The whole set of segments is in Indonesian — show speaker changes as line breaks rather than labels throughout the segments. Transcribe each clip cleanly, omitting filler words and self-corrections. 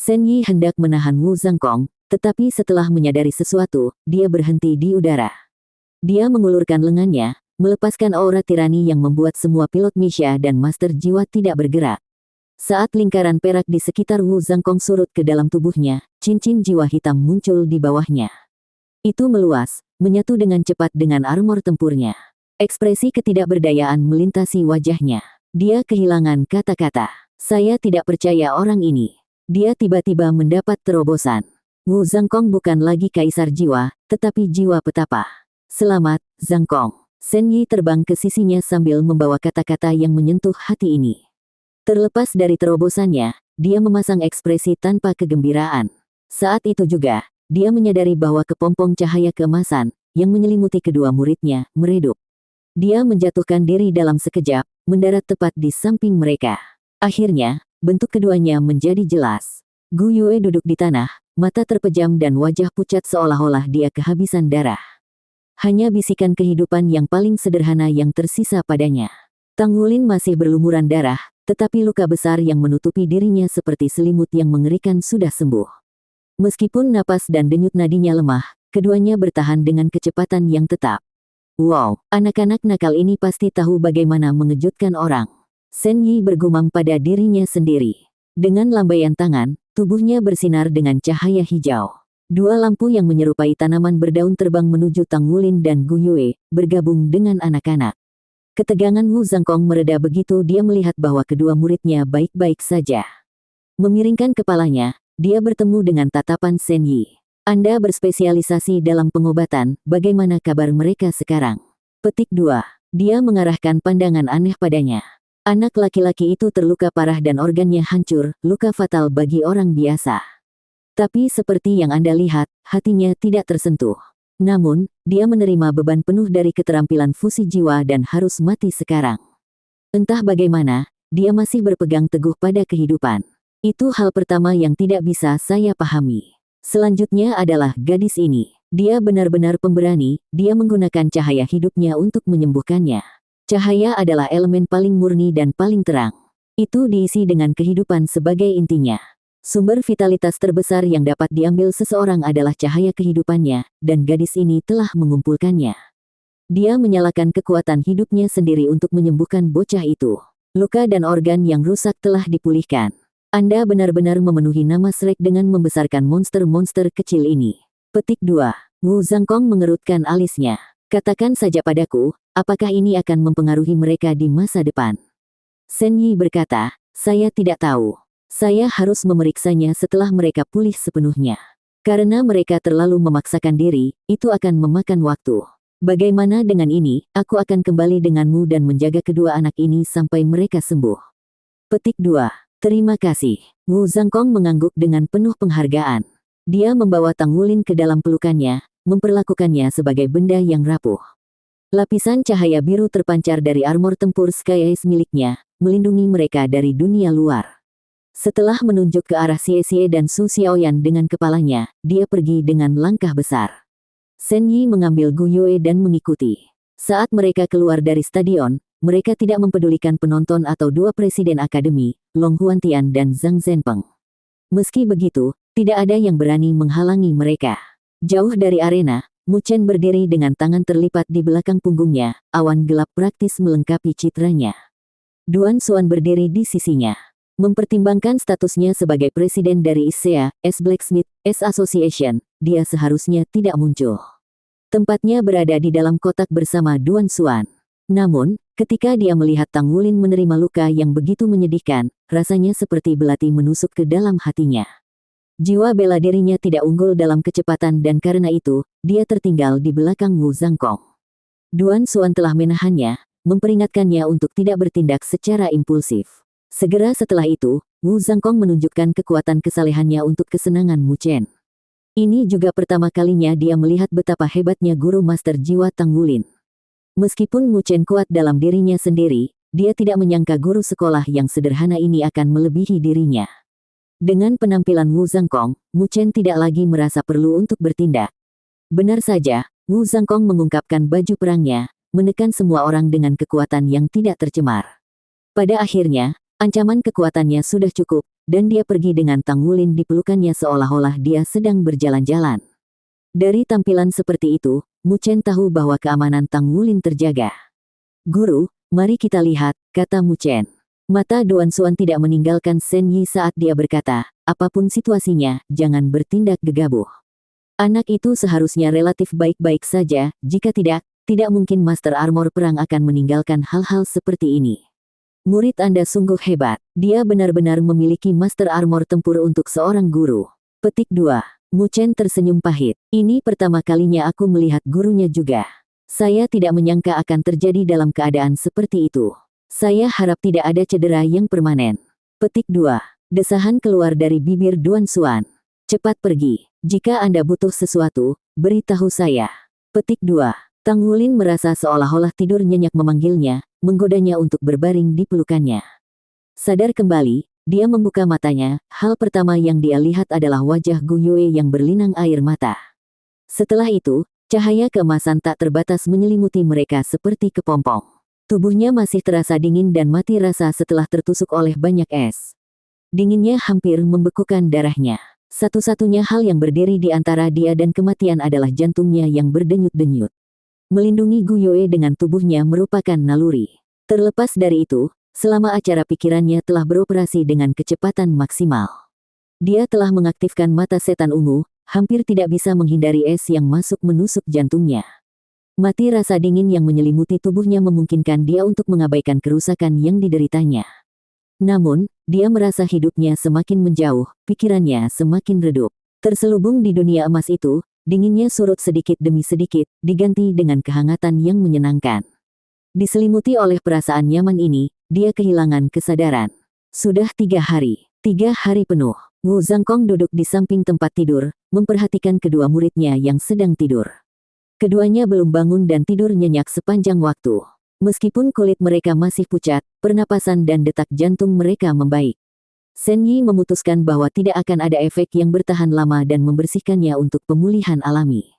Shen Yi hendak menahan Wu Zhangkong, tetapi setelah menyadari sesuatu, dia berhenti di udara. Dia mengulurkan lengannya, melepaskan aura tirani yang membuat semua pilot Misha dan Master Jiwa tidak bergerak. Saat lingkaran perak di sekitar Wu Zhangkong surut ke dalam tubuhnya, cincin jiwa hitam muncul di bawahnya. Itu meluas, menyatu dengan cepat dengan armor tempurnya. Ekspresi ketidakberdayaan melintasi wajahnya. Dia kehilangan kata-kata. Saya tidak percaya orang ini. Dia tiba-tiba mendapat terobosan. Wu Zhangkong bukan lagi kaisar jiwa, tetapi jiwa petapa. Selamat, Zhangkong. Shen Yi terbang ke sisinya sambil membawa kata-kata yang menyentuh hati ini. Terlepas dari terobosannya, dia memasang ekspresi tanpa kegembiraan. Saat itu juga, dia menyadari bahwa kepompong cahaya keemasan yang menyelimuti kedua muridnya meredup. Dia menjatuhkan diri dalam sekejap, mendarat tepat di samping mereka. Akhirnya, bentuk keduanya menjadi jelas. Gu Yue duduk di tanah, mata terpejam dan wajah pucat seolah-olah dia kehabisan darah. Hanya bisikan kehidupan yang paling sederhana yang tersisa padanya. Tang Wulin masih berlumuran darah, tetapi luka besar yang menutupi dirinya seperti selimut yang mengerikan sudah sembuh. Meskipun napas dan denyut nadinya lemah, keduanya bertahan dengan kecepatan yang tetap. Wow, anak-anak nakal ini pasti tahu bagaimana mengejutkan orang. Shen Yi bergumam pada dirinya sendiri. Dengan lambaian tangan, tubuhnya bersinar dengan cahaya hijau. Dua lampu yang menyerupai tanaman berdaun terbang menuju Tang Wulin dan Gu Yue, bergabung dengan anak-anak. Ketegangan Wu Zhangkong mereda begitu dia melihat bahwa kedua muridnya baik-baik saja. Memiringkan kepalanya, dia bertemu dengan tatapan Shen Yi. Anda berspesialisasi dalam pengobatan, bagaimana kabar mereka sekarang? Petik 2. Dia mengarahkan pandangan aneh padanya. Anak laki-laki itu terluka parah dan organnya hancur, luka fatal bagi orang biasa. Tapi seperti yang Anda lihat, hatinya tidak tersentuh. Namun, dia menerima beban penuh dari keterampilan fusi jiwa dan harus mati sekarang. Entah bagaimana, dia masih berpegang teguh pada kehidupan. Itu hal pertama yang tidak bisa saya pahami. Selanjutnya adalah gadis ini. Dia benar-benar pemberani, dia menggunakan cahaya hidupnya untuk menyembuhkannya. Cahaya adalah elemen paling murni dan paling terang. Itu diisi dengan kehidupan sebagai intinya. Sumber vitalitas terbesar yang dapat diambil seseorang adalah cahaya kehidupannya, dan gadis ini telah mengumpulkannya. Dia menyalakan kekuatan hidupnya sendiri untuk menyembuhkan bocah itu. Luka dan organ yang rusak telah dipulihkan. Anda benar-benar memenuhi nama Shrek dengan membesarkan monster-monster kecil ini. Petik 2. Wu Zhangkong mengerutkan alisnya. Katakan saja padaku, apakah ini akan mempengaruhi mereka di masa depan? Shen Yi berkata, saya tidak tahu. Saya harus memeriksanya setelah mereka pulih sepenuhnya. Karena mereka terlalu memaksakan diri, itu akan memakan waktu. Bagaimana dengan ini, aku akan kembali denganmu dan menjaga kedua anak ini sampai mereka sembuh. Petik 2. Terima kasih. Wu Zhangkong mengangguk dengan penuh penghargaan. Dia membawa Tang Wulin ke dalam pelukannya, memperlakukannya sebagai benda yang rapuh. Lapisan cahaya biru terpancar dari armor tempur Sky Ace miliknya, melindungi mereka dari dunia luar. Setelah menunjuk ke arah Xie Xie dan Su Xiaoyan dengan kepalanya, dia pergi dengan langkah besar. Shen Yi mengambil Gu Yue dan mengikuti. Saat mereka keluar dari stadion, mereka tidak mempedulikan penonton atau dua presiden akademi, Long Huantian dan Zhang Zhenpeng. Meski begitu, tidak ada yang berani menghalangi mereka. Jauh dari arena, Mu Chen berdiri dengan tangan terlipat di belakang punggungnya, awan gelap praktis melengkapi citranya. Duan Xuan berdiri di sisinya. Mempertimbangkan statusnya sebagai presiden dari ISEA, S Blacksmith, S Association, dia seharusnya tidak muncul. Tempatnya berada di dalam kotak bersama Duan Xuan. Namun, ketika dia melihat Tang Wulin menerima luka yang begitu menyedihkan, rasanya seperti belati menusuk ke dalam hatinya. Jiwa bela dirinya tidak unggul dalam kecepatan dan karena itu, dia tertinggal di belakang Wu Zhangkong. Duan Xuan telah menahannya, memperingatkannya untuk tidak bertindak secara impulsif. Segera setelah itu, Wu Zhangkong menunjukkan kekuatan kesalehannya untuk kesenangan Mu Chen. Ini juga pertama kalinya dia melihat betapa hebatnya guru master jiwa Tang Wulin. Meskipun Mu Chen kuat dalam dirinya sendiri, dia tidak menyangka guru sekolah yang sederhana ini akan melebihi dirinya. Dengan penampilan Wu Zhangkong, Mu Chen tidak lagi merasa perlu untuk bertindak. Benar saja, Wu Zhangkong mengungkapkan baju perangnya, menekan semua orang dengan kekuatan yang tidak tercemar. Pada akhirnya, ancaman kekuatannya sudah cukup, dan dia pergi dengan Tang Wulin di pelukannya seolah-olah dia sedang berjalan-jalan. Dari tampilan seperti itu, Mu Chen tahu bahwa keamanan Tang Wulin terjaga. "Guru, mari kita lihat," kata Mu Chen. Mata Duan Xuan tidak meninggalkan Shen Yi saat dia berkata, "Apapun situasinya, jangan bertindak gegabah. Anak itu seharusnya relatif baik-baik saja, jika tidak mungkin Master Armor Perang akan meninggalkan hal-hal seperti ini. Murid Anda sungguh hebat, dia benar-benar memiliki Master Armor Tempur untuk seorang guru." Petik 2. Mu Chen tersenyum pahit. "Ini pertama kalinya aku melihat gurunya juga. Saya tidak menyangka akan terjadi dalam keadaan seperti itu. Saya harap tidak ada cedera yang permanen." Petik 2. Desahan keluar dari bibir Duan Xuan. "Cepat pergi. Jika Anda butuh sesuatu, beritahu saya." Petik 2. Tang Wulin merasa seolah-olah tidur nyenyak memanggilnya, menggodanya untuk berbaring di pelukannya. Sadar kembali, dia membuka matanya. Hal pertama yang dia lihat adalah wajah Gu Yue yang berlinang air mata. Setelah itu, cahaya keemasan tak terbatas menyelimuti mereka seperti kepompong. Tubuhnya masih terasa dingin dan mati rasa setelah tertusuk oleh banyak es. Dinginnya hampir membekukan darahnya. Satu-satunya hal yang berdiri di antara dia dan kematian adalah jantungnya yang berdenyut-denyut. Melindungi Gu Yue dengan tubuhnya merupakan naluri. Terlepas dari itu, selama acara pikirannya telah beroperasi dengan kecepatan maksimal. Dia telah mengaktifkan mata setan ungu, hampir tidak bisa menghindari es yang masuk menusuk jantungnya. Mati rasa dingin yang menyelimuti tubuhnya memungkinkan dia untuk mengabaikan kerusakan yang dideritanya. Namun, dia merasa hidupnya semakin menjauh, pikirannya semakin redup. Terselubung di dunia emas itu, dinginnya surut sedikit demi sedikit, diganti dengan kehangatan yang menyenangkan. Diselimuti oleh perasaan nyaman ini, dia kehilangan kesadaran. Sudah 3 hari. 3 hari penuh. Wu Zhangkong duduk di samping tempat tidur, memperhatikan kedua muridnya yang sedang tidur. Keduanya belum bangun dan tidur nyenyak sepanjang waktu. Meskipun kulit mereka masih pucat, pernapasan dan detak jantung mereka membaik. Shen Yi memutuskan bahwa tidak akan ada efek yang bertahan lama dan membersihkannya untuk pemulihan alami.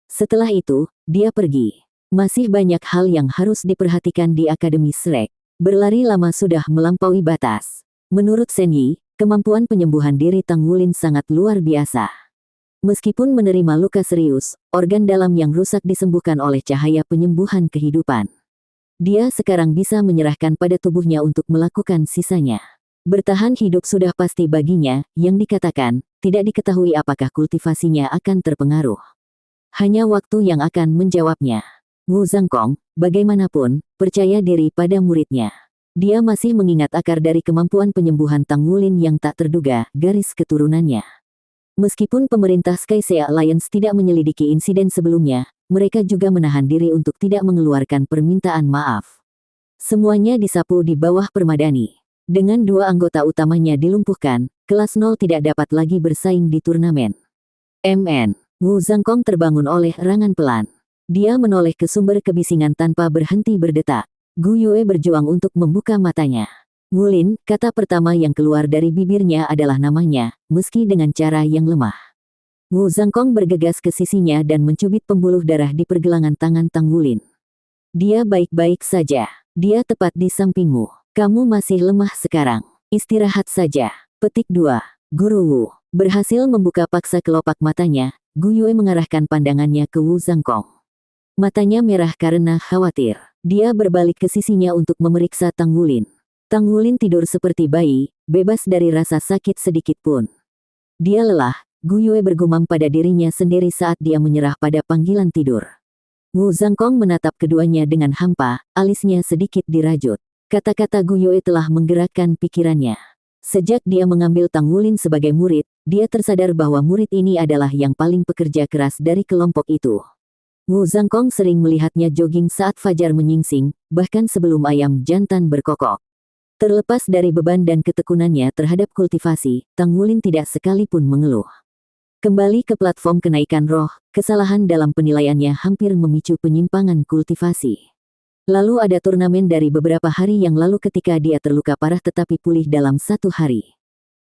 Setelah itu, dia pergi. Masih banyak hal yang harus diperhatikan di Akademi Shrek. Berlari lama sudah melampaui batas. Menurut Shen Yi, kemampuan penyembuhan diri Tang Wulin sangat luar biasa. Meskipun menerima luka serius, organ dalam yang rusak disembuhkan oleh cahaya penyembuhan kehidupan. Dia sekarang bisa menyerahkan pada tubuhnya untuk melakukan sisanya. Bertahan hidup sudah pasti baginya, yang dikatakan, tidak diketahui apakah kultivasinya akan terpengaruh. Hanya waktu yang akan menjawabnya. Wu Zhangkong, bagaimanapun, percaya diri pada muridnya. Dia masih mengingat akar dari kemampuan penyembuhan Tang Wulin yang tak terduga, garis keturunannya. Meskipun pemerintah Skyshea Alliance tidak menyelidiki insiden sebelumnya, mereka juga menahan diri untuk tidak mengeluarkan permintaan maaf. Semuanya disapu di bawah permadani. Dengan 2 anggota utamanya dilumpuhkan, kelas 0 tidak dapat lagi bersaing di turnamen. Wu Zhangkong terbangun oleh erangan pelan. Dia menoleh ke sumber kebisingan tanpa berhenti berdetak. Gu Yue berjuang untuk membuka matanya. "Wulin," kata pertama yang keluar dari bibirnya adalah namanya, meski dengan cara yang lemah. Wu Zhangkong bergegas ke sisinya dan mencubit pembuluh darah di pergelangan tangan Tang Wulin. "Dia baik-baik saja. Dia tepat di sampingmu. Kamu masih lemah sekarang. Istirahat saja." Petik 2. Guru Wu berhasil membuka paksa kelopak matanya. Gu Yue mengarahkan pandangannya ke Wu Zhangkong. Matanya merah karena khawatir. Dia berbalik ke sisinya untuk memeriksa Tang Wulin. Tang Wulin tidur seperti bayi, bebas dari rasa sakit sedikit pun. Dia lelah, Gu Yue bergumam pada dirinya sendiri saat dia menyerah pada panggilan tidur. Wu Zhangkong menatap keduanya dengan hampa, alisnya sedikit dirajut. Kata-kata Gu Yue telah menggerakkan pikirannya. Sejak dia mengambil Tang Wulin sebagai murid, dia tersadar bahwa murid ini adalah yang paling pekerja keras dari kelompok itu. Wu Zhangkong sering melihatnya jogging saat fajar menyingsing, bahkan sebelum ayam jantan berkokok. Terlepas dari beban dan ketekunannya terhadap kultivasi, Tang Wulin tidak sekalipun mengeluh. Kembali ke platform kenaikan roh, kesalahan dalam penilaiannya hampir memicu penyimpangan kultivasi. Lalu ada turnamen dari beberapa hari yang lalu ketika dia terluka parah tetapi pulih dalam 1 hari.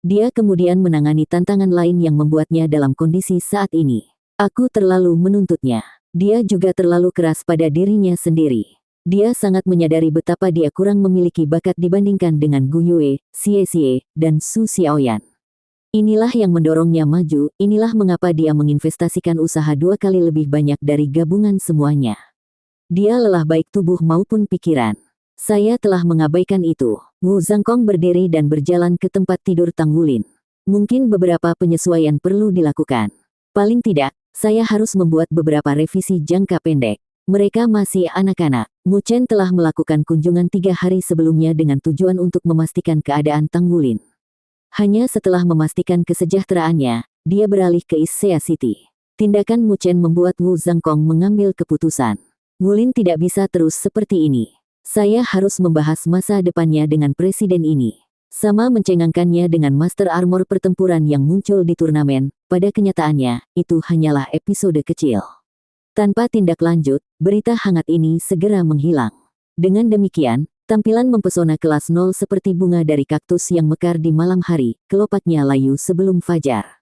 Dia kemudian menangani tantangan lain yang membuatnya dalam kondisi saat ini. Aku terlalu menuntutnya. Dia juga terlalu keras pada dirinya sendiri. Dia sangat menyadari betapa dia kurang memiliki bakat dibandingkan dengan Gu Yue, Xie Xie, dan Su Xiaoyan. Inilah yang mendorongnya maju, inilah mengapa dia menginvestasikan usaha 2 kali lebih banyak dari gabungan semuanya. Dia lelah baik tubuh maupun pikiran. Saya telah mengabaikan itu. Wu Zhangkong berdiri dan berjalan ke tempat tidur Tang Wulin. Mungkin beberapa penyesuaian perlu dilakukan. Paling tidak, saya harus membuat beberapa revisi jangka pendek. Mereka masih anak-anak. Mu Chen telah melakukan kunjungan 3 hari sebelumnya dengan tujuan untuk memastikan keadaan Tang Wulin. Hanya setelah memastikan kesejahteraannya, dia beralih ke Issea City. Tindakan Mu Chen membuat Wu Zhangkong mengambil keputusan. Wulin tidak bisa terus seperti ini. Saya harus membahas masa depannya dengan presiden ini. Sama mencengangkannya dengan Master Armor pertempuran yang muncul di turnamen, pada kenyataannya, itu hanyalah episode kecil. Tanpa tindak lanjut, berita hangat ini segera menghilang. Dengan demikian, tampilan mempesona kelas 0 seperti bunga dari kaktus yang mekar di malam hari, kelopaknya layu sebelum fajar.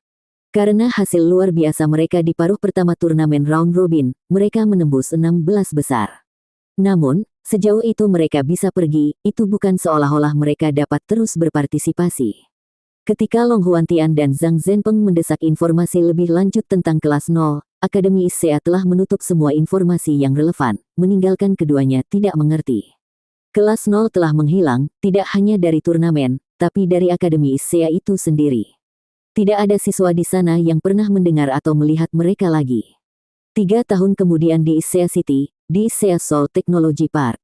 Karena hasil luar biasa mereka di paruh pertama turnamen round robin, mereka menembus 16 besar. Namun, sejauh itu mereka bisa pergi, itu bukan seolah-olah mereka dapat terus berpartisipasi. Ketika Long Huantian dan Zhang Zhenpeng mendesak informasi lebih lanjut tentang kelas 0, Akademi Issea telah menutup semua informasi yang relevan, meninggalkan keduanya tidak mengerti. Kelas 0 telah menghilang, tidak hanya dari turnamen, tapi dari Akademi Issea itu sendiri. Tidak ada siswa di sana yang pernah mendengar atau melihat mereka lagi. 3 tahun kemudian di Issea City, di Issea Seoul Technology Park.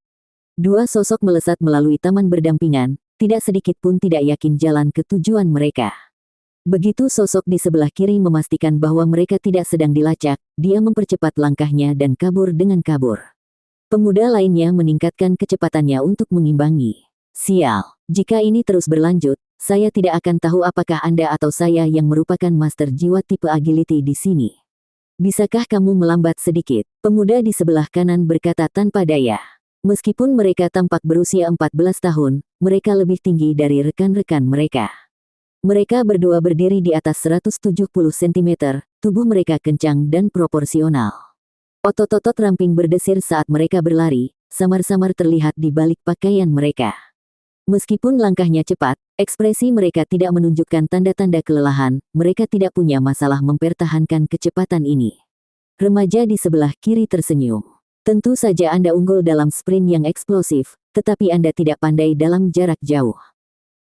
2 sosok melesat melalui taman berdampingan, tidak sedikit pun tidak yakin jalan ke tujuan mereka. Begitu sosok di sebelah kiri memastikan bahwa mereka tidak sedang dilacak, dia mempercepat langkahnya dan kabur dengan kabur. Pemuda lainnya meningkatkan kecepatannya untuk mengimbangi. Sial, jika ini terus berlanjut, saya tidak akan tahu apakah Anda atau saya yang merupakan master jiwa tipe agility di sini. Bisakah kamu melambat sedikit? Pemuda di sebelah kanan berkata tanpa daya. Meskipun mereka tampak berusia 14 tahun, mereka lebih tinggi dari rekan-rekan mereka. Mereka berdua berdiri di atas 170 cm, tubuh mereka kencang dan proporsional. Otot-otot ramping berdesir saat mereka berlari, samar-samar terlihat di balik pakaian mereka. Meskipun langkahnya cepat, ekspresi mereka tidak menunjukkan tanda-tanda kelelahan, mereka tidak punya masalah mempertahankan kecepatan ini. Remaja di sebelah kiri tersenyum. Tentu saja Anda unggul dalam sprint yang eksplosif, tetapi Anda tidak pandai dalam jarak jauh.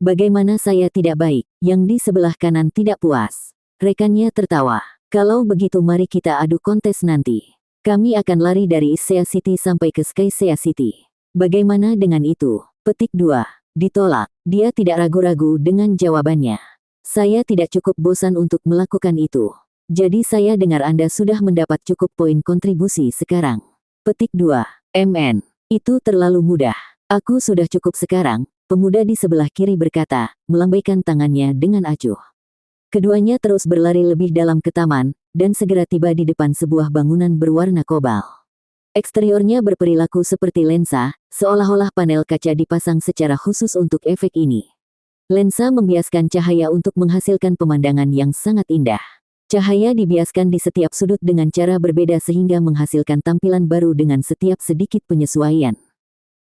Bagaimana saya tidak baik, yang di sebelah kanan tidak puas. Rekannya tertawa. Kalau begitu mari kita adu kontes nanti. Kami akan lari dari Issea City sampai ke Skycea City. Bagaimana dengan itu? Petik 2. Ditolak. Dia tidak ragu-ragu dengan jawabannya. Saya tidak cukup bosan untuk melakukan itu. Jadi saya dengar Anda sudah mendapat cukup poin kontribusi sekarang. Petik 2. MN. Itu terlalu mudah. Aku sudah cukup sekarang. Pemuda di sebelah kiri berkata, melambaikan tangannya dengan acuh. Keduanya terus berlari lebih dalam ke taman, dan segera tiba di depan sebuah bangunan berwarna kobal. Eksteriornya berperilaku seperti lensa, seolah-olah panel kaca dipasang secara khusus untuk efek ini. Lensa membiaskan cahaya untuk menghasilkan pemandangan yang sangat indah. Cahaya dibiaskan di setiap sudut dengan cara berbeda sehingga menghasilkan tampilan baru dengan setiap sedikit penyesuaian.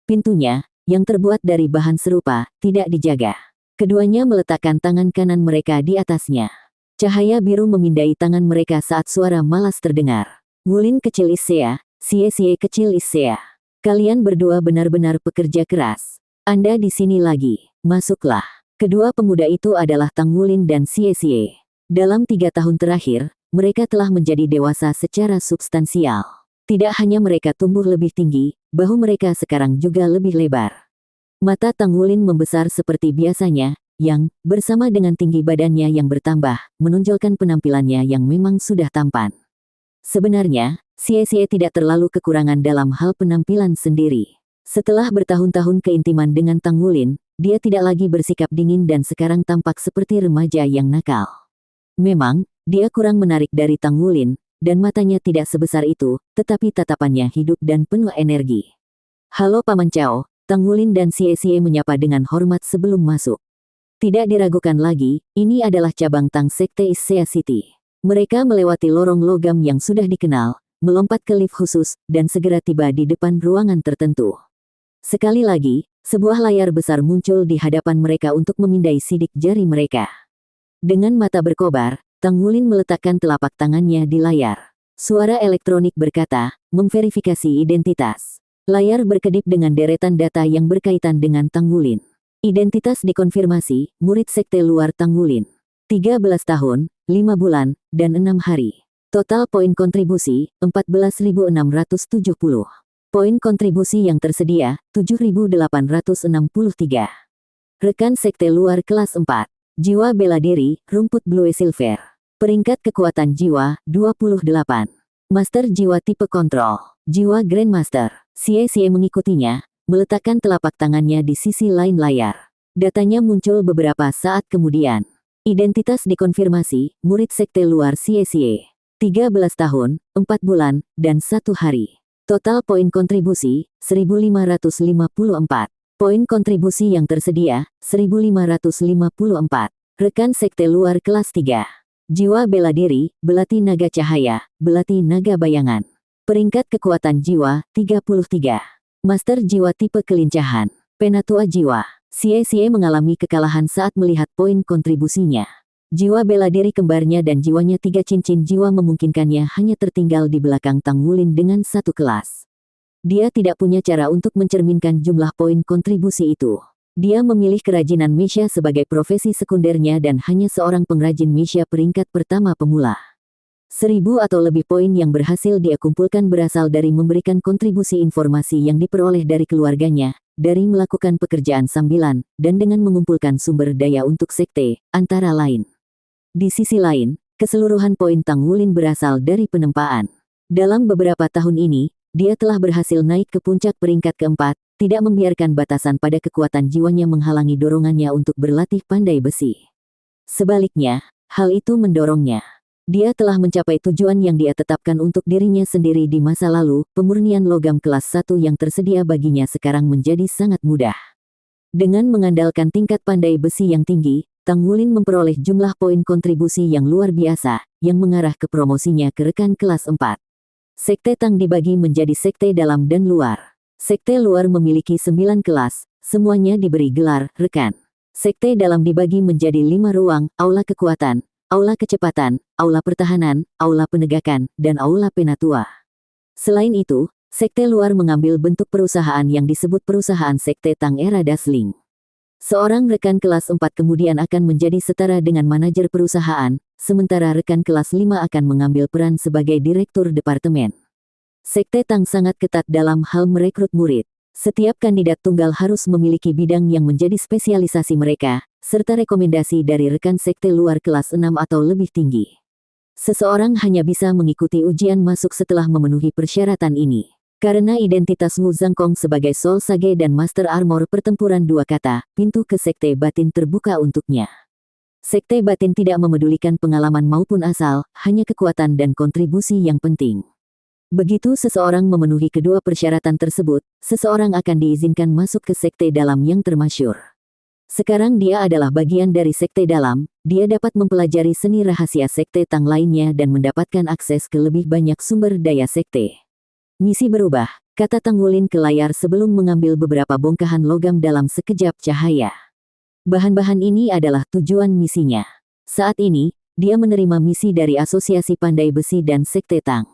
Pintunya, yang terbuat dari bahan serupa, tidak dijaga. Keduanya meletakkan tangan kanan mereka di atasnya. Cahaya biru memindai tangan mereka saat suara malas terdengar. Wulin kecil Issea, Xie Xie kecil Issea. Kalian berdua benar-benar pekerja keras. Anda di sini lagi, masuklah. Kedua pemuda itu adalah Tang Wulin dan Xie Xie. Dalam 3 tahun terakhir, mereka telah menjadi dewasa secara substansial. Tidak hanya mereka tumbuh lebih tinggi, bahu mereka sekarang juga lebih lebar. Mata Tang Wulin membesar seperti biasanya, yang, bersama dengan tinggi badannya yang bertambah, menonjolkan penampilannya yang memang sudah tampan. Sebenarnya, Xie Xie tidak terlalu kekurangan dalam hal penampilan sendiri. Setelah bertahun-tahun keintiman dengan Tang Wulin, dia tidak lagi bersikap dingin dan sekarang tampak seperti remaja yang nakal. Memang, dia kurang menarik dari Tang Wulin, dan matanya tidak sebesar itu, tetapi tatapannya hidup dan penuh energi. Halo Paman Cao, Tang Wulin dan Xie Xie menyapa dengan hormat sebelum masuk. Tidak diragukan lagi, ini adalah cabang Tang Sekte Issea City. Mereka melewati lorong logam yang sudah dikenal, melompat ke lift khusus, dan segera tiba di depan ruangan tertentu. Sekali lagi, sebuah layar besar muncul di hadapan mereka untuk memindai sidik jari mereka. Dengan mata berkobar, Tang Wulin meletakkan telapak tangannya di layar. Suara elektronik berkata, memverifikasi identitas. Layar berkedip dengan deretan data yang berkaitan dengan Tang Wulin. Identitas dikonfirmasi, murid sekte luar Tang Wulin. 13 tahun, 5 bulan, dan 6 hari. Total poin kontribusi, 14.670. Poin kontribusi yang tersedia, 7.863. Rekan sekte luar kelas 4. Jiwa bela diri, rumput Blue Silver. Peringkat kekuatan jiwa, 28. Master jiwa tipe kontrol. Jiwa Grandmaster. Xie mengikutinya, meletakkan telapak tangannya di sisi lain layar. Datanya muncul beberapa saat kemudian. Identitas dikonfirmasi, murid sekte luar Xie. 13 tahun, 4 bulan, dan 1 hari. Total poin kontribusi, 1.554. Poin kontribusi yang tersedia, 1.554. Rekan sekte luar kelas 3. Jiwa bela diri, belati naga cahaya, belati naga bayangan. Peringkat kekuatan jiwa, 33. Master jiwa tipe kelincahan. Penatua jiwa. Xie mengalami kekalahan saat melihat poin kontribusinya. Jiwa bela diri kembarnya dan jiwanya 3 cincin jiwa memungkinkannya hanya tertinggal di belakang Tang Wulin dengan 1 kelas. Dia tidak punya cara untuk mencerminkan jumlah poin kontribusi itu. Dia memilih kerajinan Misha sebagai profesi sekundernya dan hanya seorang pengrajin Misha peringkat pertama pemula. 1.000 atau lebih poin yang berhasil dia kumpulkan berasal dari memberikan kontribusi informasi yang diperoleh dari keluarganya, dari melakukan pekerjaan sambilan, dan dengan mengumpulkan sumber daya untuk sekte, antara lain. Di sisi lain, keseluruhan poin Tang Wulin berasal dari penempaan. Dalam beberapa tahun ini, dia telah berhasil naik ke puncak peringkat keempat, tidak membiarkan batasan pada kekuatan jiwanya menghalangi dorongannya untuk berlatih pandai besi. Sebaliknya, hal itu mendorongnya. Dia telah mencapai tujuan yang dia tetapkan untuk dirinya sendiri di masa lalu, pemurnian logam kelas 1 yang tersedia baginya sekarang menjadi sangat mudah. Dengan mengandalkan tingkat pandai besi yang tinggi, Tang Wulin memperoleh jumlah poin kontribusi yang luar biasa, yang mengarah ke promosinya ke rekan kelas 4. Sekte Tang dibagi menjadi sekte dalam dan luar. Sekte luar memiliki 9 kelas, semuanya diberi gelar rekan. Sekte dalam dibagi menjadi 5 ruang, aula kekuatan, aula kecepatan, aula pertahanan, aula penegakan, dan aula penatua. Selain itu, sekte luar mengambil bentuk perusahaan yang disebut perusahaan sekte Tang era Dasling. Seorang rekan kelas 4 kemudian akan menjadi setara dengan manajer perusahaan, sementara rekan kelas 5 akan mengambil peran sebagai direktur departemen. Sekte Tang sangat ketat dalam hal merekrut murid. Setiap kandidat tunggal harus memiliki bidang yang menjadi spesialisasi mereka, serta rekomendasi dari rekan sekte luar kelas 6 atau lebih tinggi. Seseorang hanya bisa mengikuti ujian masuk setelah memenuhi persyaratan ini. Karena identitas Wu Zhangkong sebagai Soul Sage dan Master Armor pertempuran 2 kata, pintu ke sekte batin terbuka untuknya. Sekte batin tidak memedulikan pengalaman maupun asal, hanya kekuatan dan kontribusi yang penting. Begitu seseorang memenuhi kedua persyaratan tersebut, seseorang akan diizinkan masuk ke sekte dalam yang termasyhur. Sekarang dia adalah bagian dari sekte dalam, dia dapat mempelajari seni rahasia sekte Tang lainnya dan mendapatkan akses ke lebih banyak sumber daya sekte. Misi berubah, kata Tang Wulin ke layar sebelum mengambil beberapa bongkahan logam dalam sekejap cahaya. Bahan-bahan ini adalah tujuan misinya. Saat ini, dia menerima misi dari Asosiasi Pandai Besi dan Sekte Tang.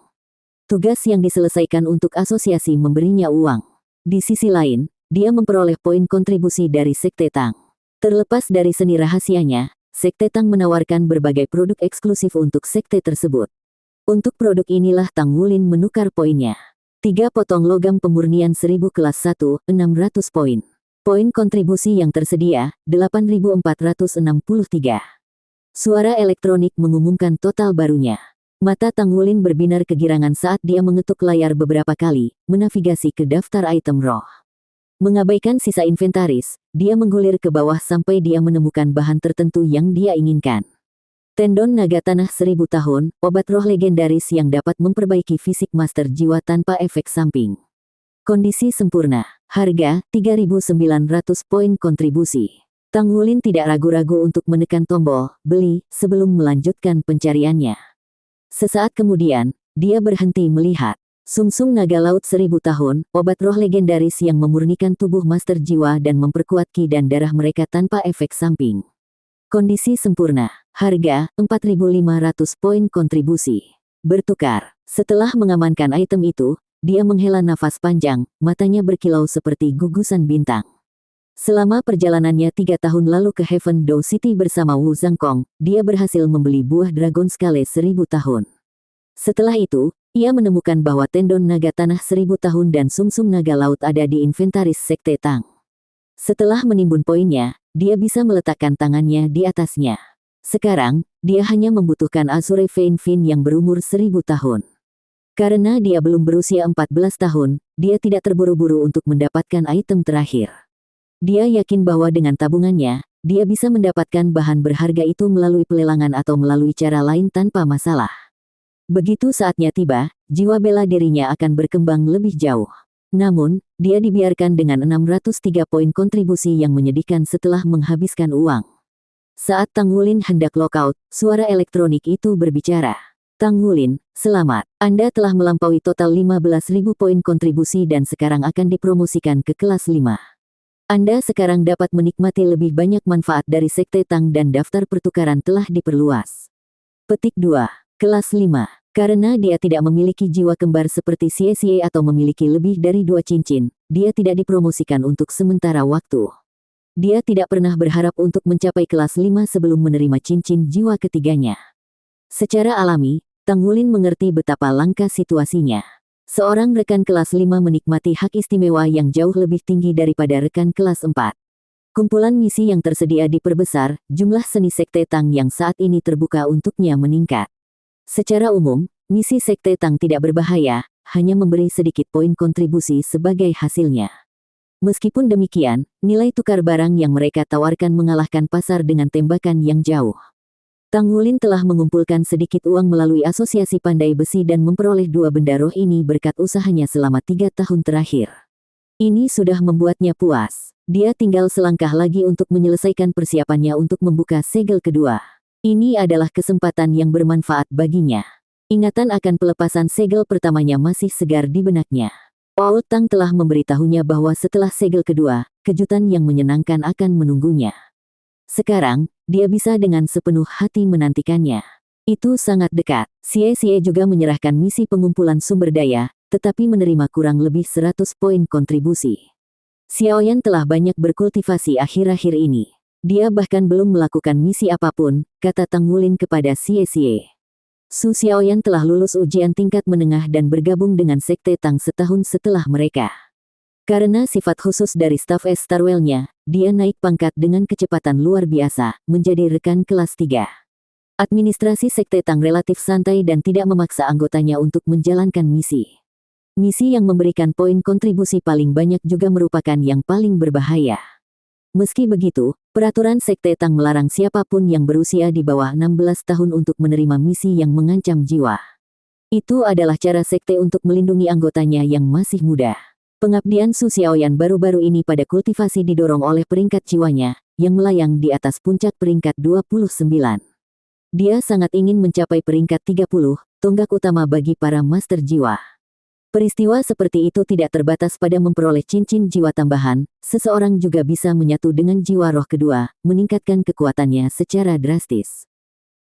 Tugas yang diselesaikan untuk asosiasi memberinya uang. Di sisi lain, dia memperoleh poin kontribusi dari Sekte Tang. Terlepas dari seni rahasianya, Sekte Tang menawarkan berbagai produk eksklusif untuk sekte tersebut. Untuk produk inilah Tang Wulin menukar poinnya. 3 potong logam pemurnian 1000 kelas 1, 600 poin. Poin kontribusi yang tersedia, 8.463. Suara elektronik mengumumkan total barunya. Mata Tang Wulin berbinar kegirangan saat dia mengetuk layar beberapa kali, menavigasi ke daftar item roh. Mengabaikan sisa inventaris, dia menggulir ke bawah sampai dia menemukan bahan tertentu yang dia inginkan. Tendon naga tanah 1000 tahun, obat roh legendaris yang dapat memperbaiki fisik master jiwa tanpa efek samping. Kondisi sempurna, harga 3.900 poin kontribusi. Tang Wulin tidak ragu-ragu untuk menekan tombol beli sebelum melanjutkan pencariannya. Sesaat kemudian, dia berhenti melihat. Sungsung naga laut 1000 tahun, obat roh legendaris yang memurnikan tubuh Master Jiwa dan memperkuat ki dan darah mereka tanpa efek samping. Kondisi sempurna. Harga, 4.500 poin kontribusi. Bertukar. Setelah mengamankan item itu, dia menghela nafas panjang, matanya berkilau seperti gugusan bintang. Selama perjalanannya 3 tahun lalu ke Heaven Dow City bersama Wu Zhangkong, dia berhasil membeli buah Dragon Scale 1000 tahun. Setelah itu, ia menemukan bahwa tendon naga tanah 1000 tahun dan sumsum naga laut ada di inventaris Sekte Tang. Setelah menimbun poinnya, dia bisa meletakkan tangannya di atasnya. Sekarang, dia hanya membutuhkan Azure Vein Fin yang berumur 1000 tahun. Karena dia belum berusia 14 tahun, dia tidak terburu-buru untuk mendapatkan item terakhir. Dia yakin bahwa dengan tabungannya, dia bisa mendapatkan bahan berharga itu melalui pelelangan atau melalui cara lain tanpa masalah. Begitu saatnya tiba, jiwa bela dirinya akan berkembang lebih jauh. Namun, dia dibiarkan dengan 603 poin kontribusi yang menyedihkan setelah menghabiskan uang. Saat Tang Wulin hendak lockout, suara elektronik itu berbicara. Tang Wulin, selamat. Anda telah melampaui total 15.000 poin kontribusi dan sekarang akan dipromosikan ke kelas 5. Anda sekarang dapat menikmati lebih banyak manfaat dari Sekte Tang dan daftar pertukaran telah diperluas. Petik 2. Kelas 5. Karena dia tidak memiliki jiwa kembar seperti Xie atau memiliki lebih dari 2 cincin, dia tidak dipromosikan untuk sementara waktu. Dia tidak pernah berharap untuk mencapai kelas 5 sebelum menerima cincin jiwa ketiganya. Secara alami, Tang Wulin mengerti betapa langka situasinya. Seorang rekan kelas 5 menikmati hak istimewa yang jauh lebih tinggi daripada rekan kelas 4. Kumpulan misi yang tersedia diperbesar, jumlah seni Sekte Tang yang saat ini terbuka untuknya meningkat. Secara umum, misi Sekte Tang tidak berbahaya, hanya memberi sedikit poin kontribusi sebagai hasilnya. Meskipun demikian, nilai tukar barang yang mereka tawarkan mengalahkan pasar dengan tembakan yang jauh. Tang Wulin telah mengumpulkan sedikit uang melalui asosiasi pandai besi dan memperoleh 2 benda roh ini berkat usahanya selama 3 tahun terakhir. Ini sudah membuatnya puas. Dia tinggal selangkah lagi untuk menyelesaikan persiapannya untuk membuka segel kedua. Ini adalah kesempatan yang bermanfaat baginya. Ingatan akan pelepasan segel pertamanya masih segar di benaknya. Old Tang telah memberitahunya bahwa setelah segel kedua, kejutan yang menyenangkan akan menunggunya. Sekarang, dia bisa dengan sepenuh hati menantikannya. Itu sangat dekat. Xie juga menyerahkan misi pengumpulan sumber daya, tetapi menerima kurang lebih 100 poin kontribusi. Xiaoyan telah banyak berkultivasi akhir-akhir ini. Dia bahkan belum melakukan misi apapun, kata Tang Wulin kepada Xie. Su Xiaoyan telah lulus ujian tingkat menengah dan bergabung dengan Sekte Tang setahun setelah mereka. Karena sifat khusus dari staf Starwell-nya, dia naik pangkat dengan kecepatan luar biasa, menjadi rekan kelas 3. Administrasi Sekte Tang relatif santai dan tidak memaksa anggotanya untuk menjalankan misi. Misi yang memberikan poin kontribusi paling banyak juga merupakan yang paling berbahaya. Meski begitu, peraturan Sekte Tang melarang siapapun yang berusia di bawah 16 tahun untuk menerima misi yang mengancam jiwa. Itu adalah cara Sekte untuk melindungi anggotanya yang masih muda. Pengabdian Su Xiaoyan baru-baru ini pada kultivasi didorong oleh peringkat jiwanya, yang melayang di atas puncak peringkat 29. Dia sangat ingin mencapai peringkat 30, tonggak utama bagi para master jiwa. Peristiwa seperti itu tidak terbatas pada memperoleh cincin jiwa tambahan, seseorang juga bisa menyatu dengan jiwa roh kedua, meningkatkan kekuatannya secara drastis.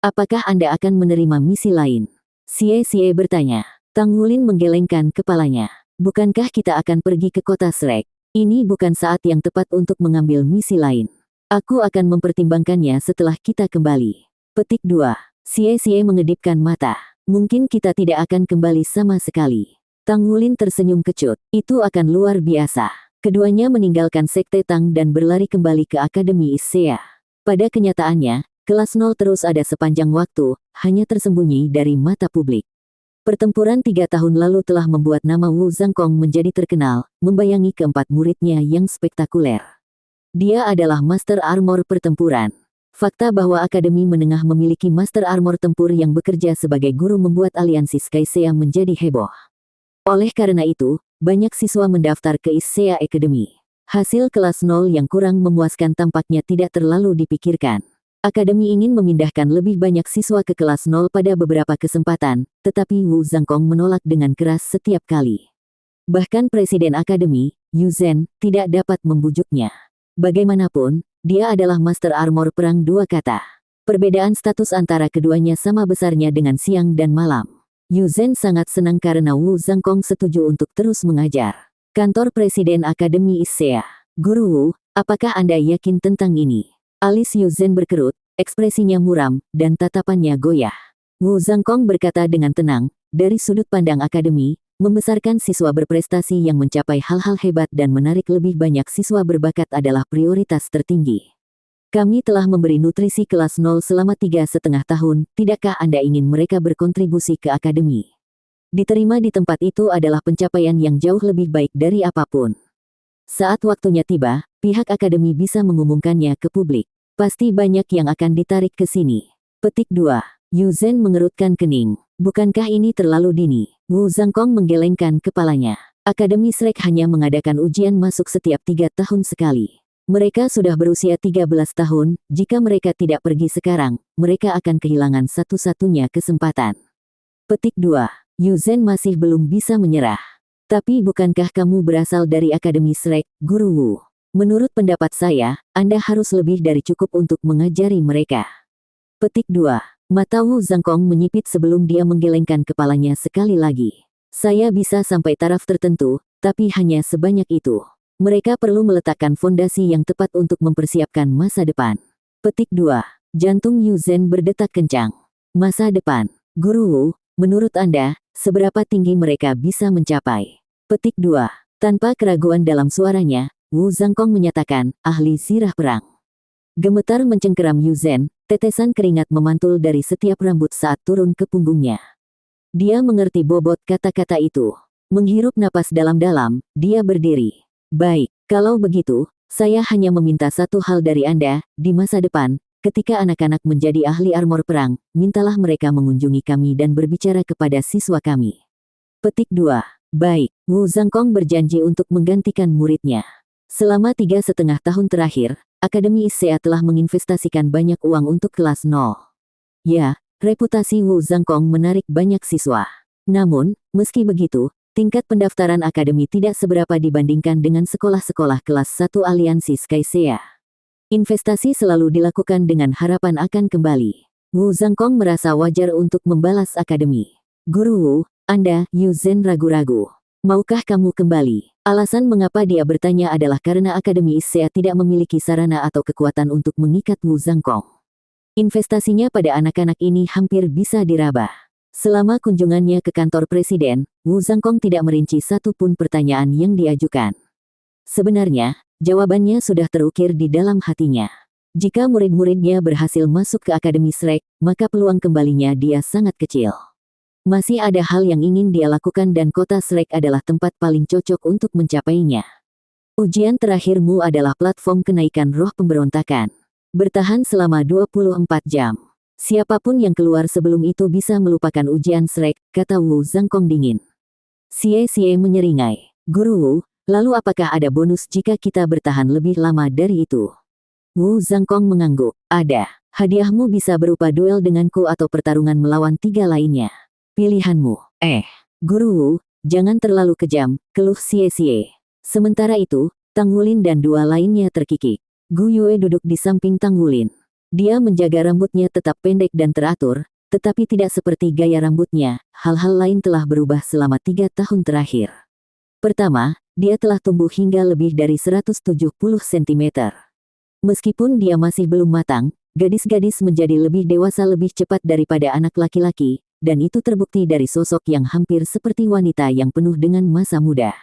Apakah Anda akan menerima misi lain? Xie bertanya. Tang Wulin menggelengkan kepalanya. Bukankah kita akan pergi ke kota Shrek? Ini bukan saat yang tepat untuk mengambil misi lain. Aku akan mempertimbangkannya setelah kita kembali. Petik 2. Xie mengedipkan mata. Mungkin kita tidak akan kembali sama sekali. Tang Wulin tersenyum kecut. Itu akan luar biasa. Keduanya meninggalkan Sekte Tang dan berlari kembali ke Akademi Issea. Pada kenyataannya, kelas 0 terus ada sepanjang waktu, hanya tersembunyi dari mata publik. Pertempuran 3 tahun lalu telah membuat nama Wu Zhangkong menjadi terkenal, membayangi keempat muridnya yang spektakuler. Dia adalah Master Armor Pertempuran. Fakta bahwa Akademi Menengah memiliki Master Armor Tempur yang bekerja sebagai guru membuat aliansi Skycea menjadi heboh. Oleh karena itu, banyak siswa mendaftar ke Issea Academy. Hasil kelas 0 yang kurang memuaskan tampaknya tidak terlalu dipikirkan. Akademi ingin memindahkan lebih banyak siswa ke kelas 0 pada beberapa kesempatan, tetapi Wu Zhangkong menolak dengan keras setiap kali. Bahkan Presiden Akademi, Yu Zhen, tidak dapat membujuknya. Bagaimanapun, dia adalah Master Armor Perang dua kata. Perbedaan status antara keduanya sama besarnya dengan siang dan malam. Yu Zhen sangat senang karena Wu Zhangkong setuju untuk terus mengajar. Kantor Presiden Akademi ISEA. Guru Wu, apakah Anda yakin tentang ini? Alis Yu Zhen berkerut, ekspresinya muram, dan tatapannya goyah. Wu Zhangkong berkata dengan tenang, dari sudut pandang akademi, membesarkan siswa berprestasi yang mencapai hal-hal hebat dan menarik lebih banyak siswa berbakat adalah prioritas tertinggi. Kami telah memberi nutrisi kelas 0 selama 3,5 tahun, tidakkah Anda ingin mereka berkontribusi ke akademi? Diterima di tempat itu adalah pencapaian yang jauh lebih baik dari apapun. Saat waktunya tiba, pihak akademi bisa mengumumkannya ke publik. Pasti banyak yang akan ditarik ke sini. Petik 2. Yu Zhen mengerutkan kening. Bukankah ini terlalu dini? Wu Zhangkong menggelengkan kepalanya. Akademi Shrek hanya mengadakan ujian masuk setiap 3 tahun sekali. Mereka sudah berusia 13 tahun, jika mereka tidak pergi sekarang, mereka akan kehilangan satu-satunya kesempatan. Petik 2. Yu Zhen masih belum bisa menyerah. Tapi bukankah kamu berasal dari Akademi Shrek, Guru Wu? Menurut pendapat saya, Anda harus lebih dari cukup untuk mengajari mereka. Petik 2. Mata Wu Zhangkong menyipit sebelum dia menggelengkan kepalanya sekali lagi. Saya bisa sampai taraf tertentu, tapi hanya sebanyak itu. Mereka perlu meletakkan fondasi yang tepat untuk mempersiapkan masa depan. Petik 2. Jantung Yu Zhen berdetak kencang. Masa depan. Guru Wu, menurut Anda, seberapa tinggi mereka bisa mencapai? Petik 2. Tanpa keraguan dalam suaranya, Wu Zhangkong menyatakan, ahli sirah perang. Gemetar mencengkeram Yu Zhen, tetesan keringat memantul dari setiap rambut saat turun ke punggungnya. Dia mengerti bobot kata-kata itu. Menghirup napas dalam-dalam, dia berdiri. Baik, kalau begitu, saya hanya meminta satu hal dari Anda, di masa depan, ketika anak-anak menjadi ahli armor perang, mintalah mereka mengunjungi kami dan berbicara kepada siswa kami. Petik 2. Baik, Wu Zhangkong berjanji untuk menggantikan muridnya. Selama 3,5 tahun terakhir, Akademi ISEA telah menginvestasikan banyak uang untuk kelas 0. Ya, reputasi Wu Zhangkong menarik banyak siswa. Namun, meski begitu, tingkat pendaftaran akademi tidak seberapa dibandingkan dengan sekolah-sekolah kelas 1 aliansi SkySea. Investasi selalu dilakukan dengan harapan akan kembali. Wu Zhangkong merasa wajar untuk membalas akademi. Guru Wu, Anda, Yu Zhen ragu-ragu. Maukah kamu kembali? Alasan mengapa dia bertanya adalah karena Akademi ISEA tidak memiliki sarana atau kekuatan untuk mengikat Wu Zhangkong. Investasinya pada anak-anak ini hampir bisa diraba. Selama kunjungannya ke kantor presiden, Wu Zhangkong tidak merinci satu pun pertanyaan yang diajukan. Sebenarnya, jawabannya sudah terukir di dalam hatinya. Jika murid-muridnya berhasil masuk ke Akademi Shrek, maka peluang kembalinya dia sangat kecil. Masih ada hal yang ingin dia lakukan dan kota Shrek adalah tempat paling cocok untuk mencapainya. Ujian terakhirmu adalah platform kenaikan roh pemberontakan. Bertahan selama 24 jam. Siapapun yang keluar sebelum itu bisa melupakan ujian Shrek, kata Wu Zhangkong dingin. Xie menyeringai. Guru Wu, lalu apakah ada bonus jika kita bertahan lebih lama dari itu? Wu Zhangkong mengangguk. Ada. Hadiahmu bisa berupa duel denganku atau pertarungan melawan 3 lainnya. Pilihanmu. Guru Wu, jangan terlalu kejam, keluh Xie. Sementara itu, Tang Wulin dan 2 lainnya terkikik. Gu Yue duduk di samping Tang Wulin. Dia menjaga rambutnya tetap pendek dan teratur, tetapi tidak seperti gaya rambutnya, hal-hal lain telah berubah selama 3 tahun terakhir. Pertama, dia telah tumbuh hingga lebih dari 170 cm. Meskipun dia masih belum matang, gadis-gadis menjadi lebih dewasa lebih cepat daripada anak laki-laki, dan itu terbukti dari sosok yang hampir seperti wanita yang penuh dengan masa muda.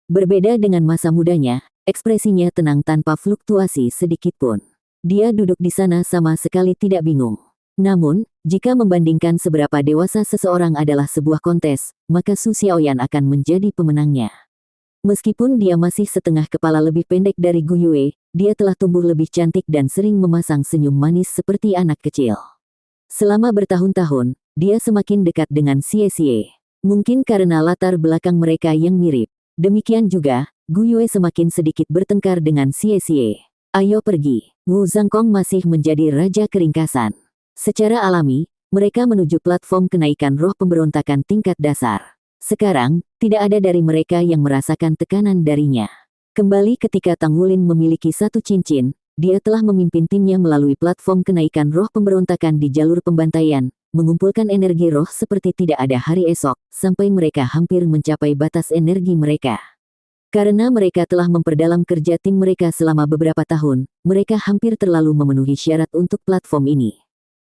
Berbeda dengan masa mudanya, ekspresinya tenang tanpa fluktuasi sedikitpun. Dia duduk di sana sama sekali tidak bingung. Namun, jika membandingkan seberapa dewasa seseorang adalah sebuah kontes, maka Su Xiaoyan akan menjadi pemenangnya. Meskipun dia masih setengah kepala lebih pendek dari Gu Yue, dia telah tumbuh lebih cantik dan sering memasang senyum manis seperti anak kecil. Selama bertahun-tahun, dia semakin dekat dengan Xie. Mungkin karena latar belakang mereka yang mirip. Demikian juga, Gu Yue semakin sedikit bertengkar dengan Xie. Ayo pergi. Wu Zhangkong masih menjadi raja keringkasan. Secara alami, mereka menuju platform kenaikan roh pemberontakan tingkat dasar. Sekarang, tidak ada dari mereka yang merasakan tekanan darinya. Kembali ketika Tang Wulin memiliki satu cincin, dia telah memimpin timnya melalui platform kenaikan roh pemberontakan di jalur pembantaian, mengumpulkan energi roh seperti tidak ada hari esok, sampai mereka hampir mencapai batas energi mereka. Karena mereka telah memperdalam kerja tim mereka selama beberapa tahun, mereka hampir terlalu memenuhi syarat untuk platform ini.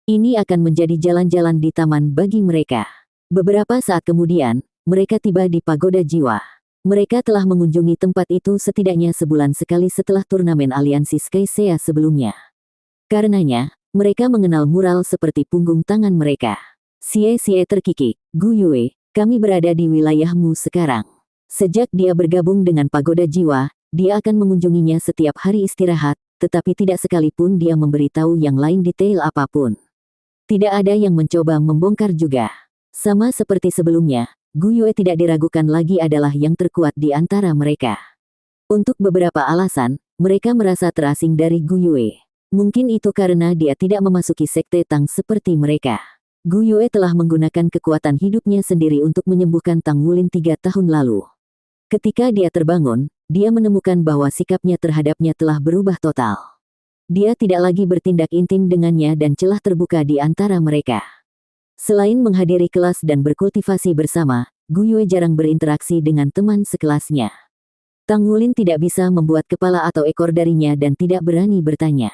Ini akan menjadi jalan-jalan di taman bagi mereka. Beberapa saat kemudian, mereka tiba di Pagoda Jiwa. Mereka telah mengunjungi tempat itu setidaknya sebulan sekali setelah turnamen aliansi Sky Sea sebelumnya. Karenanya, mereka mengenal mural seperti punggung tangan mereka. Xie terkikik, Gu Yue, kami berada di wilayahmu sekarang. Sejak dia bergabung dengan Pagoda Jiwa, dia akan mengunjunginya setiap hari istirahat, tetapi tidak sekalipun dia memberitahu yang lain detail apapun. Tidak ada yang mencoba membongkar juga. Sama seperti sebelumnya, Gu Yue tidak diragukan lagi adalah yang terkuat di antara mereka. Untuk beberapa alasan, mereka merasa terasing dari Gu Yue. Mungkin itu karena dia tidak memasuki sekte Tang seperti mereka. Gu Yue telah menggunakan kekuatan hidupnya sendiri untuk menyembuhkan Tang Wulin 3 tahun lalu. Ketika dia terbangun, dia menemukan bahwa sikapnya terhadapnya telah berubah total. Dia tidak lagi bertindak intim dengannya dan celah terbuka di antara mereka. Selain menghadiri kelas dan berkultivasi bersama, Gu Yue jarang berinteraksi dengan teman sekelasnya. Tang Wulin tidak bisa membuat kepala atau ekor darinya dan tidak berani bertanya.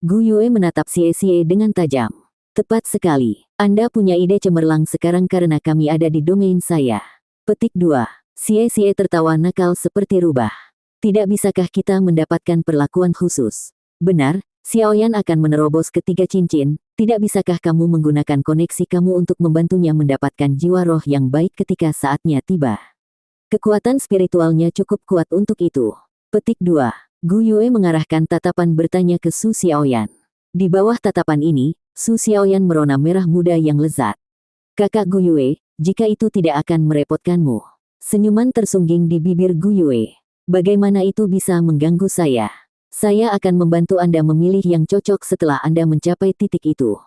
Gu Yue menatap Xie dengan tajam. Tepat sekali, Anda punya ide cemerlang sekarang karena kami ada di domain saya. Petik 2. Xie tertawa nakal seperti rubah. Tidak bisakah kita mendapatkan perlakuan khusus? Benar, Xiaoyan akan menerobos ketiga cincin, tidak bisakah kamu menggunakan koneksi kamu untuk membantunya mendapatkan jiwa roh yang baik ketika saatnya tiba? Kekuatan spiritualnya cukup kuat untuk itu. Petik 2. Gu Yue mengarahkan tatapan bertanya ke Su Xiaoyan. Di bawah tatapan ini, Su Xiaoyan merona merah muda yang lezat. Kakak Gu Yue, jika itu tidak akan merepotkanmu. Senyuman tersungging di bibir Gu Yue. Bagaimana itu bisa mengganggu saya? Saya akan membantu Anda memilih yang cocok setelah Anda mencapai titik itu.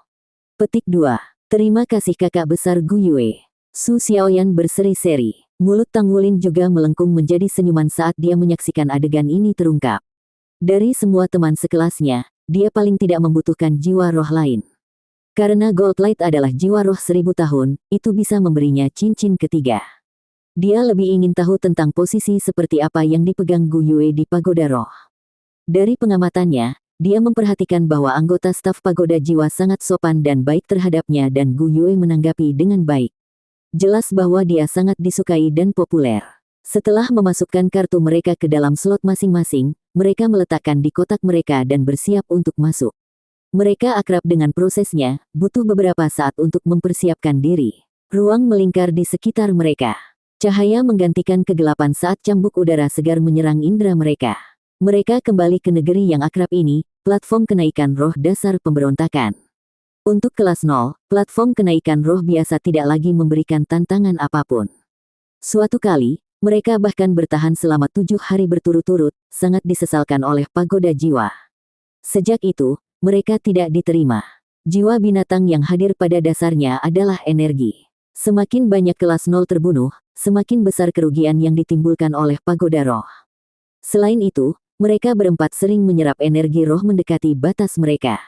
Petik 2. Terima kasih kakak besar Gu Yue. Su Xiaoyan berseri-seri. Mulut Tang Wulin juga melengkung menjadi senyuman saat dia menyaksikan adegan ini terungkap. Dari semua teman sekelasnya, dia paling tidak membutuhkan jiwa roh lain. Karena Gold Light adalah jiwa roh 1000 tahun, itu bisa memberinya cincin ketiga. Dia lebih ingin tahu tentang posisi seperti apa yang dipegang Gu Yue di Pagoda Roh. Dari pengamatannya, dia memperhatikan bahwa anggota staf Pagoda Jiwa sangat sopan dan baik terhadapnya dan Gu Yue menanggapi dengan baik. Jelas bahwa dia sangat disukai dan populer. Setelah memasukkan kartu mereka ke dalam slot masing-masing, mereka meletakkan di kotak mereka dan bersiap untuk masuk. Mereka akrab dengan prosesnya, butuh beberapa saat untuk mempersiapkan diri. Ruang melingkar di sekitar mereka. Cahaya menggantikan kegelapan saat cambuk udara segar menyerang indera mereka. Mereka kembali ke negeri yang akrab ini, platform kenaikan roh dasar pemberontakan. Untuk kelas 0, platform kenaikan roh biasa tidak lagi memberikan tantangan apapun. Suatu kali, mereka bahkan bertahan selama 7 hari berturut-turut, sangat disesalkan oleh Pagoda Jiwa. Sejak itu, mereka tidak diterima. Jiwa binatang yang hadir pada dasarnya adalah energi. Semakin banyak kelas 0 terbunuh, semakin besar kerugian yang ditimbulkan oleh Pagoda Roh. Selain itu, mereka berempat sering menyerap energi roh mendekati batas mereka.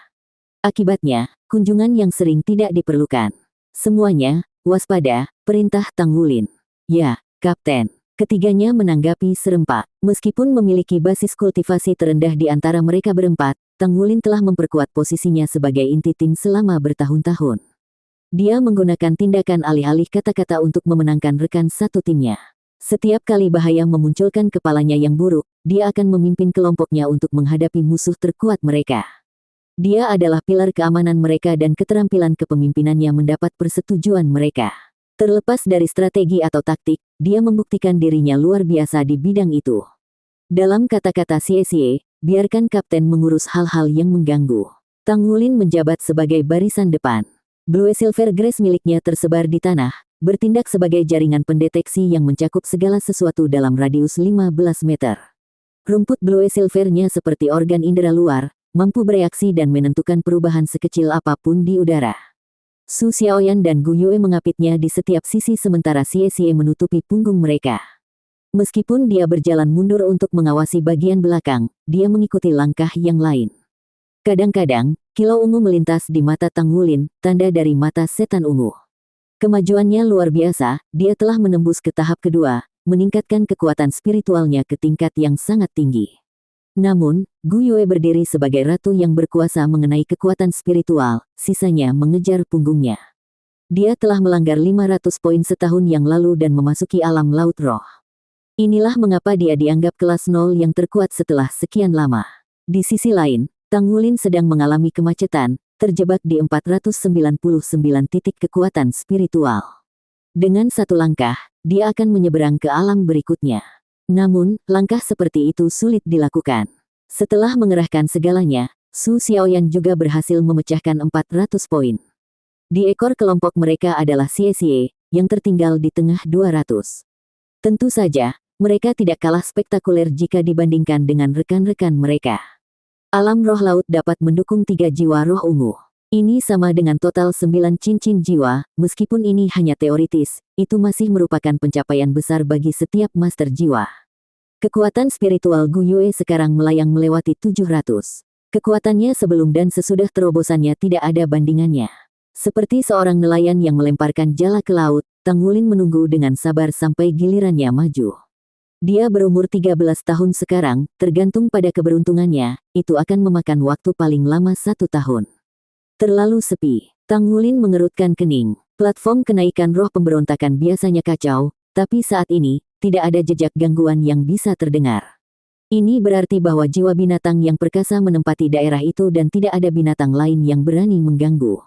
Akibatnya, kunjungan yang sering tidak diperlukan. Semuanya, waspada, perintah Tang Wulin. Ya, Kapten. Ketiganya menanggapi serempak. Meskipun memiliki basis kultivasi terendah di antara mereka berempat, Tang Wulin telah memperkuat posisinya sebagai inti tim selama bertahun-tahun. Dia menggunakan tindakan alih-alih kata-kata untuk memenangkan rekan satu timnya. Setiap kali bahaya memunculkan kepalanya yang buruk, dia akan memimpin kelompoknya untuk menghadapi musuh terkuat mereka. Dia adalah pilar keamanan mereka dan keterampilan kepemimpinannya mendapat persetujuan mereka. Terlepas dari strategi atau taktik, dia membuktikan dirinya luar biasa di bidang itu. Dalam kata-kata Xie, biarkan kapten mengurus hal-hal yang mengganggu. Tang Wulin menjabat sebagai barisan depan. Blue Silver Grace miliknya tersebar di tanah, bertindak sebagai jaringan pendeteksi yang mencakup segala sesuatu dalam radius 15 meter. Rumput Blue Silvernya seperti organ indera luar, mampu bereaksi dan menentukan perubahan sekecil apapun di udara. Su Xiaoyan dan Gu Yue mengapitnya di setiap sisi sementara Xie Xie menutupi punggung mereka. Meskipun dia berjalan mundur untuk mengawasi bagian belakang, dia mengikuti langkah yang lain. Kadang-kadang, kilau ungu melintas di mata Tang Wulin, tanda dari mata setan ungu. Kemajuannya luar biasa, dia telah menembus ke tahap kedua, meningkatkan kekuatan spiritualnya ke tingkat yang sangat tinggi. Namun, Gu Yue berdiri sebagai ratu yang berkuasa mengenai kekuatan spiritual, sisanya mengejar punggungnya. Dia telah melanggar 500 poin setahun yang lalu dan memasuki alam laut roh. Inilah mengapa dia dianggap kelas 0 yang terkuat setelah sekian lama. Di sisi lain, Tang Wulin sedang mengalami kemacetan, terjebak di 499 titik kekuatan spiritual. Dengan satu langkah, dia akan menyeberang ke alam berikutnya. Namun, langkah seperti itu sulit dilakukan. Setelah mengerahkan segalanya, Su Xiaoyan juga berhasil memecahkan 400 poin. Di ekor kelompok mereka adalah Xie Xie, yang tertinggal di tengah 200. Tentu saja, mereka tidak kalah spektakuler jika dibandingkan dengan rekan-rekan mereka. Alam roh laut dapat mendukung 3 jiwa roh ungu. Ini sama dengan total 9 cincin jiwa, meskipun ini hanya teoritis, itu masih merupakan pencapaian besar bagi setiap master jiwa. Kekuatan spiritual Gu Yue sekarang melayang melewati 700. Kekuatannya sebelum dan sesudah terobosannya tidak ada bandingannya. Seperti seorang nelayan yang melemparkan jala ke laut, Tang Wulin menunggu dengan sabar sampai gilirannya maju. Dia berumur 13 tahun sekarang, tergantung pada keberuntungannya, itu akan memakan waktu paling lama 1 tahun. Terlalu sepi. Tang Wulin mengerutkan kening. Platform kenaikan roh pemberontakan biasanya kacau, tapi saat ini, tidak ada jejak gangguan yang bisa terdengar. Ini berarti bahwa jiwa binatang yang perkasa menempati daerah itu dan tidak ada binatang lain yang berani mengganggu.